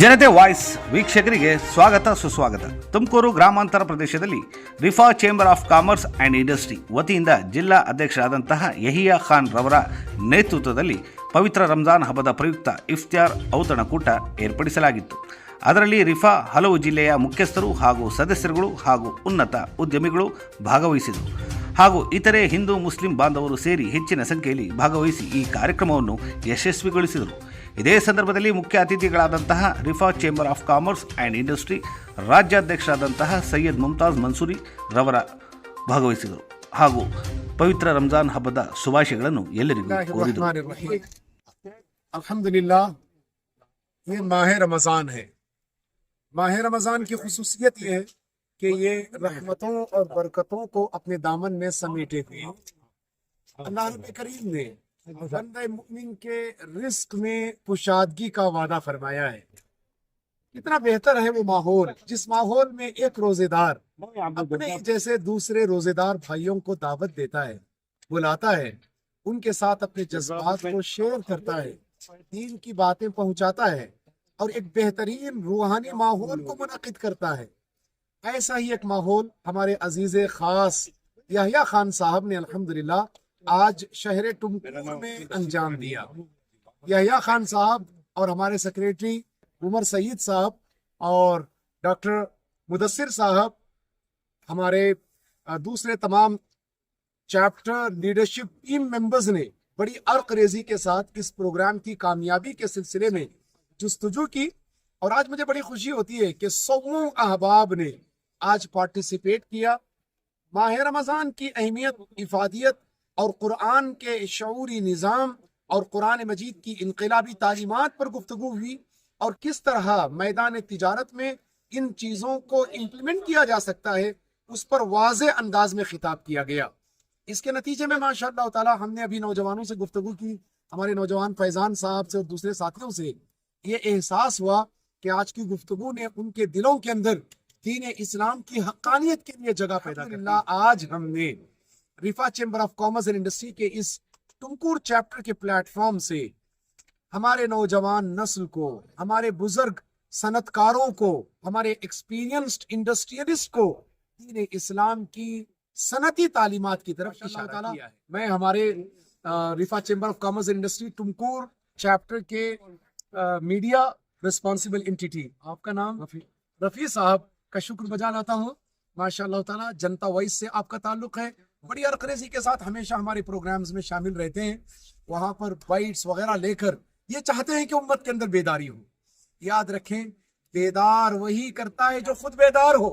ಜನತೆ ವಾಯ್ಸ್ ವೀಕ್ಷಕರಿಗೆ ಸ್ವಾಗತ ಸುಸ್ವಾಗತ. ತುಮಕೂರು ಗ್ರಾಮಾಂತರ ಪ್ರದೇಶದಲ್ಲಿ Rifa chamber of commerce and industry ವತಿಯಿಂದ ಜಿಲ್ಲಾ ಅಧ್ಯಕ್ಷರಾದಂತಹ ಯಹಿಯಾ ಖಾನ್ ರವರ ನೇತೃತ್ವದಲ್ಲಿ ಪವಿತ್ರ ರಂಜಾನ್ ಹಬ್ಬದ ಪ್ರಯುಕ್ತ ಇಫ್ತಿಯಾರ್ ಔತಣಕೂಟ ಏರ್ಪಡಿಸಲಾಗಿತ್ತು. ಅದರಲ್ಲಿ ರಿಫಾ ಹಲವು ಜಿಲ್ಲೆಯ ಮುಖ್ಯಸ್ಥರು ಹಾಗೂ ಸದಸ್ಯರುಗಳು ಹಾಗೂ ಉನ್ನತ ಉದ್ಯಮಿಗಳು ಭಾಗವಹಿಸಿದರು ಹಾಗೂ ಇತರೆ ಹಿಂದೂ ಮುಸ್ಲಿಂ ಬಾಂಧವರು ಸೇರಿ ಹೆಚ್ಚಿನ ಸಂಖ್ಯೆಯಲ್ಲಿ ಭಾಗವಹಿಸಿ ಈ ಕಾರ್ಯಕ್ರಮವನ್ನು ಯಶಸ್ವಿಗೊಳಿಸಿದರು. ಇದೇ ಸಂದರ್ಭದಲ್ಲಿ ಮುಖ್ಯ ಅತಿಥಿಗಳಾದಂತಹ Rifa chamber of commerce and industry ರಾಜ್ಯಾಧ್ಯಕ್ಷರಾದಂತಹ ಸೈಯದ್ ಮುಮ್ತಾಜ್ ಮನ್ಸೂರಿ ರವರ ಭಾಗವಹಿಸಿದರು ಹಾಗೂ ಪವಿತ್ರ ರಂಜಾನ್ ಹಬ್ಬದ ಶುಭಾಶಯಗಳನ್ನು ಎಲ್ಲರಿಗೂ ಕೋರಿದರು. अल्हम्दुलिल्लाह, ये माह रमज़ान है। माह रमज़ान की खुसूसियत ये है कि ये रहमतों और बरकतों को अपने दामन में समेटे हुए हैं। अल्लाह रब्बे करीम ने बंदे मुमिन के रिस्क में कुशादगी का वादा फरमाया है। कितना बेहतर है वो माहौल, जिस माहौल में एक रोजेदार अपने जैसे दूसरे रोजेदार भाइयों को दावत देता है, बुलाता है, उनके साथ अपने जज्बात को शेयर करता है, दीन की बातें पहुंचाता है और एक बेहतरीन रूहानी माहौल को मुनक़िद करता है। ऐसा ही एक माहौल हमारे अजीज़े खास यहिया खान साहब ने अल्हम्दुलिल्लाह आज शहर टुमकुर में अंजाम दिया। यहिया खान साहब और हमारे सेक्रेटरी उमर सईद साहब और डॉक्टर मुदस्सिर साहब, हमारे दूसरे तमाम चैप्टर लीडरशिप टीम मेंबर्स ने बड़ी अर्क-रेज़ी के साथ इस प्रोग्राम की कामयाबी के सिलसिले में जुस्तजू की और आज मुझे बड़ी खुशी होती है कि 100 अहबाब ने आज पार्टिसिपेट किया। माह रमज़ान की अहमियत, इफादियत और कुरान के शऊरी निज़ाम और कुरान मजीद की इनकलाबी तालीमात पर गुफ्तगू हुई और किस तरह मैदान तिजारत में इन चीज़ों को इम्प्लीमेंट किया जा सकता है उस पर वाज़े अंदाज में खिताब किया गया। इसके नतीजे में माशाअल्लाह ताला हमने अभी नौजवानों से गुफ्तगू की, हमारे नौजवान फैज़ान साहब से और दूसरे साथियों से ये एहसास हुआ कि आज की गुफ्तगू ने उनके दिलों के अंदर दीन इस्लाम की हक्कानियत के लिए जगह पैदा कर दी। आज हमने Rifa chamber of commerce and industry के इस टुमकुर चैप्टर के प्लेटफॉर्म से हमारे नौजवान नस्ल को, हमारे बुजुर्ग सनतकारों को, हमारे एक्सपीरियंस्ड इंडस्ट्रियलिस्ट को दीन इस्लाम की सनती तालीमात की तरफ इशारा किया है। मैं हमारे Rifa chamber of commerce and industry Tumkur chapter के मीडिया रिस्पॉन्सिबल एंटिटी, आपका नाम रफ़ी साहब का शुक्र बजा लाता हूँ। माशाअल्लाह ताला जनता वॉइस से आपका ताल्लुक है, बड़ी अर्क-रेज़ी के साथ हमेशा हमारे प्रोग्राम्स में शामिल रहते हैं, वहाँ पर बाइट्स वगैरह लेकर ये चाहते हैं कि उम्मत के अंदर बेदारी हो। याद रखें, बेदार वही करता है जो खुद बेदार हो,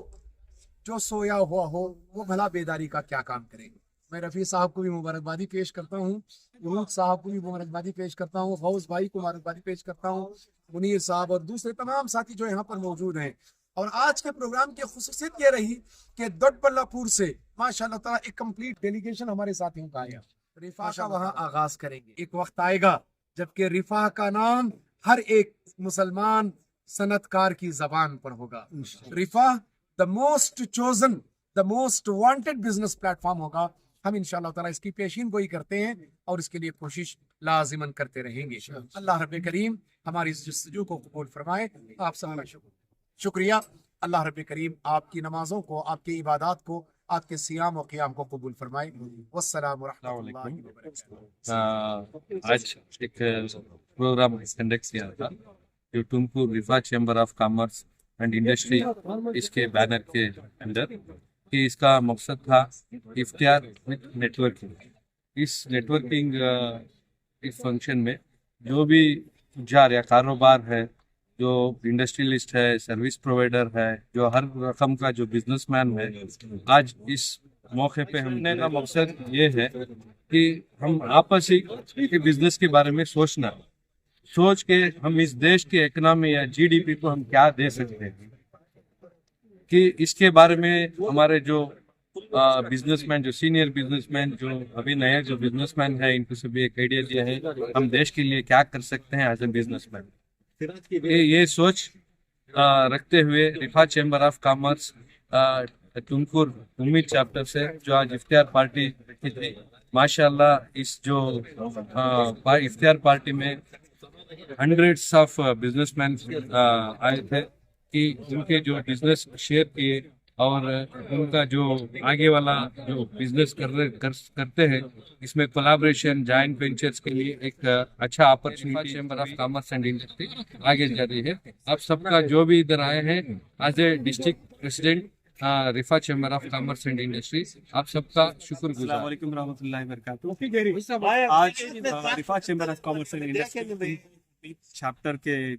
जो सोया हुआ हो वो भला बेदारी का क्या काम करे। मैं रफ़ी साहब को भी मुबारकबादी पेश करता हूँ, उमूद साहब को भी मुबारकबादी पेश करता हूँ, गौस भाई को मुबारकबादी पेश करता हूँ, मुनीर साहब और दूसरे तमाम साथी जो यहाँ पर मौजूद हैं। और आज के प्रोग्राम की खुसूसियत ये रही कि दोडबल्लापुर से माशाअल्लाह ताला एक कंप्लीट डेलीगेशन हमारे साथियों का आया। रिफा का वहाँ आगाज करेंगे। एक वक्त आएगा जबकि रिफा का नाम हर एक मुसलमान सनतकार की जबान पर होगा। Rifa the most chosen, the most wanted business platform होगा। हम इंशाअल्लाह ताला इसकी पेशीन गोई करते हैं और इसके लिए कोशिश लाजिमन करते रहेंगे। अल्लाह रब्बे करीम हमारी इस जस्तजू को कबूल फरमाए। आप सबका शुक्रिया। अल्लाह रब्बे करीम आपकी नमाजों को, आपकी इबादत को, आपके सियाम और क़ियाम को कबूल फरमाए। वस्सलाम वरहमतुल्लाहि वबरकातुहू। आज एक प्रोग्राम कंडक्ट किया था जो Tumkur Rifa chamber of commerce and industry इसके बैनर के अंदर, कि इसका मकसद था इफ्तियार विद नेटवर्किंग। इस नेटवर्किंग इस फंक्शन में जो भी तुजार या कारोबार है, जो इंडस्ट्रियलिस्ट है, सर्विस प्रोवाइडर है, जो हर रकम का जो बिजनेसमैन है, आज इस मौके पे हमने का मकसद ये है कि हम आपसी के बिजनेस के बारे में सोच के हम इस देश के इकोनॉमी या जीडीपी को हम क्या दे सकते हैं, कि इसके बारे में हमारे जो बिजनेसमैन, जो सीनियर बिजनेसमैन, जो अभी नए जो बिजनेसमैन है, इनको सभी एक आइडिया दिया है हम देश के लिए क्या कर सकते हैं एज ए बिजनेसमैन। ये सोच रखते हुए रिफा चैम्बर ऑफ कॉमर्स टुमकुर उम्मीद चैप्टर से जो आज इफ्तियार पार्टी माशाअल्लाह, इस जो इफ्तियार पार्टी में हंड्रेड्स ऑफ बिजनेसमैन आए थे कि उनके जो बिजनेस शेयर किए और उनका जो आगे वाला जो बिजनेस करते हैं इसमें कोलैबोरेशन जॉइंट वेंचर्स के लिए एक अच्छा opportunity chamber of commerce and industry आगे जा रही है। आप सबका जो भी इधर आए हैं as a district president Rifa chamber of commerce and industry आप सबका शुक्रगुजार। वालेकुम रहमतुल्लाहि व बरकातहू। आज Rifa chamber of commerce and industry chapter के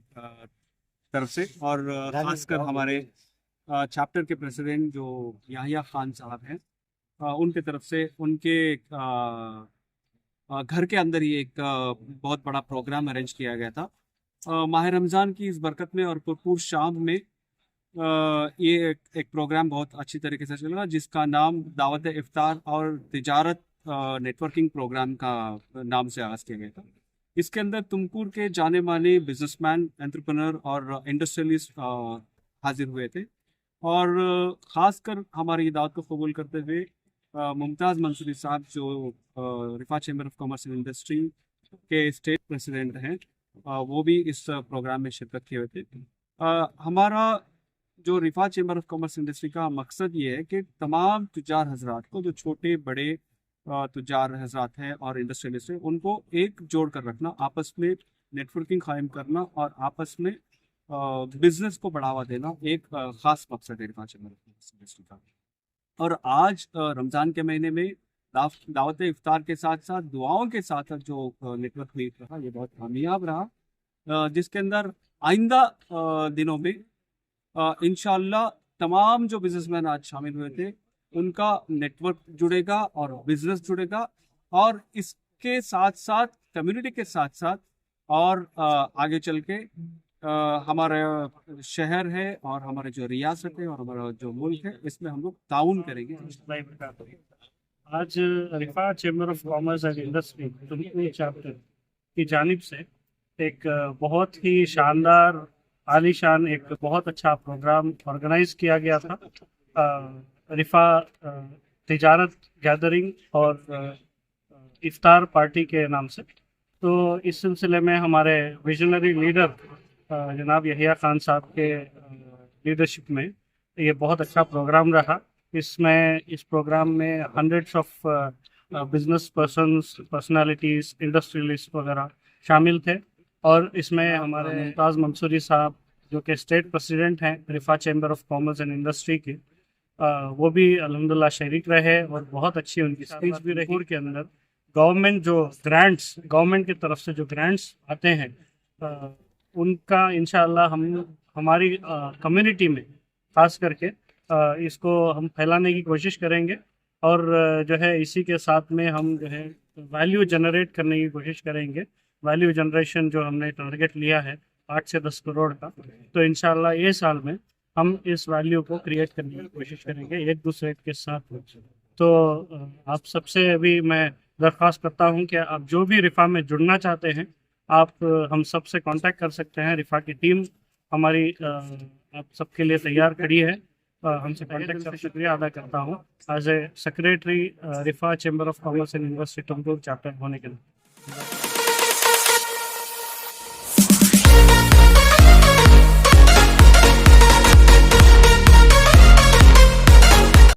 तरफ से और खासकर हमारे चैप्टर के प्रेसिडेंट जो याहिया खान साहब हैं उनके तरफ से उनके घर के अंदर ही एक बहुत बड़ा प्रोग्राम अरेंज किया गया था। माह रमज़ान की इस बरकत में और भरपूर शाम में ये एक प्रोग्राम बहुत अच्छी तरीके से चला जिसका नाम दावत इफ्तार और तिजारत नेटवर्किंग प्रोग्राम का नाम से आगाज़ किया गया था। इसके अंदर तुमकुर के जाने माने बिजनेसमैन, एंटरप्रेन्योर और इंडस्ट्रियलिस्ट हाजिर हुए थे और ख़ासकर हमारी दावत को कबूल करते हुए मुमताज़ मंसूरी साहब जो Rifa chamber of commerce and industry के स्टेट प्रेसिडेंट हैं वो भी इस प्रोग्राम में शिरकत किए हुए थे। हमारा जो Rifa chamber of commerce industry का मकसद ये है कि तमाम तुजार हजरात को, जो छोटे बड़े तुजार हजरात हैं और इंडस्ट्रियलिस्ट हैं, उनको एक जोड़ कर रखना, आपस में नेटवर्किंग कायम करना और आपस में बिजनेस को बढ़ावा देना एक ख़ास मकसद है रिफा चैम्बर ऑफ कॉमर्स इंडस्ट्री का। और आज रमज़ान के महीने में दावत इफ्तार के साथ साथ दुआओं के साथ जो नेटवर्क मीट रहा ये बहुत कामयाब रहा, जिसके अंदर आइंदा दिनों में इंशाअल्लाह तमाम जो बिजनेसमैन आज शामिल हुए थे उनका नेटवर्क जुड़ेगा और बिजनेस जुड़ेगा और इसके साथ साथ कम्युनिटी के साथ साथ और आगे चल के हमारा शहर है और हमारे जो रियासत है और हमारा जो मुल्क है इसमें हम लोग ताउन करेंगे। आज Rifa chamber of commerce and industry Tumkur chapter की जानिब से एक बहुत ही शानदार आलीशान एक बहुत अच्छा प्रोग्राम ऑर्गेनाइज किया गया था रिफा तिजारत गैदरिंग और इफ्तार पार्टी के नाम से। तो इस सिलसिले में हमारे विजनरी लीडर जनाब यहिया खान साहब के लीडरशिप में ये बहुत अच्छा प्रोग्राम रहा। इस प्रोग्राम में hundreds of business personalities, industrialist वगैरह शामिल थे और इसमें हमारे मुमताज़ मंसूरी साहब जो कि स्टेट प्रेसिडेंट हैं Rifa chamber of commerce and industry के, वो भी अल्हम्दुलिल्लाह शरीक रहे और बहुत अच्छी उनकी स्पीच भी रही। के अंदर गवर्नमेंट की तरफ से जो ग्रांट्स आते हैं उनका इंशाअल्लाह हम हमारी कम्युनिटी में ख़ास करके इसको हम फैलाने की कोशिश करेंगे और जो है इसी के साथ में हम जो है वैल्यू जनरेट करने की कोशिश करेंगे। वैल्यू जनरेशन जो हमने टारगेट लिया है 8 से 10 करोड़ का, तो इंशाअल्लाह ये साल में हम इस वैल्यू को क्रिएट करने की कोशिश करेंगे एक दूसरे के साथ। तो आप सबसे अभी मैं दरख्वास्त करता हूँ कि आप जो भी रिफा में जुड़ना चाहते हैं आप हम सब से कांटेक्ट कर सकते हैं। रिफा की टीम हमारी आप सबके लिए तैयार खड़ी है। हमसे कांटेक्ट कर शुक्रिया अदा करता हूँ एज ए सेक्रेटरी रिफा chamber of commerce and industry Tumkur chapter होने के लिए।